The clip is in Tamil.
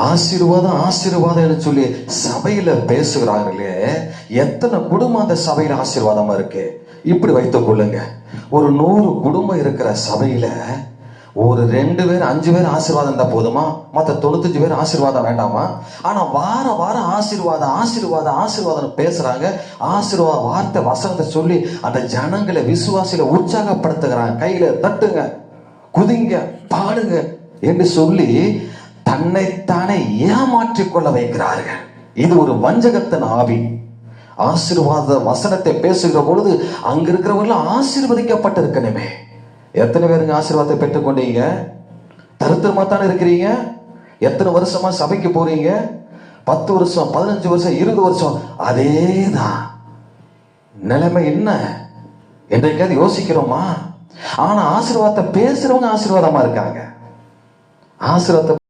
ஆசீர்வாதம் ஆசீர்வாதம் சொல்லி சபையில பேசுகிறார்களே, எத்தனை குடும்பம் அந்த சபையில ஆசீர்வாதமா இருக்கு? இப்படி வைத்துக் கொள்ளுங்க, ஒரு 100 குடும்பம் இருக்கிற சபையில ஒரு 2 பேர் 5 பேர் ஆசீர்வாதம் இருந்தா போதுமா? மற்ற 95 பேர் ஆசீர்வாதம் வேண்டாமா? ஆனா வார வாரம் ஆசீர்வாதம் ஆசீர்வாதம் ஆசீர்வாதம் பேசுறாங்க. ஆசீர்வாத வார்த்தை வசனத்தை சொல்லி அந்த ஜனங்களை விசுவாசில உற்சாகப்படுத்துகிறாங்க. கையில தட்டுங்க, குதிங்க, பாடுங்க என்று சொல்லி தன்னைத்தானே ஏமாற்றிக் கொள்ள வைக்கிறார்கள். இது ஒரு வஞ்சகத்தின் ஆவி. ஆசீர்வாத வசனத்தை பேசுகிற பொழுது அங்க இருக்கிறவர்கள் ஆசீர்வதிக்கப்பட்டிருக்கணுமே. எத்தனை பேருங்க ஆசீர்வாதத்தை பெற்றுக்கொண்டீங்க? தருத்திரமா தானே இருக்கிறீங்க. எத்தனை வருஷமா சபைக்கு போறீங்க? 10 வருஷம், 15 வருஷம், 20 வருஷம், அதேதான் நிலைமை. என்ன என்றைக்காவது யோசிக்கிறோமா? ஆனா ஆசீர்வாதத்தை பேசுறவங்க ஆசீர்வாதமா இருக்காங்க. ஆசீர்வாதத்தை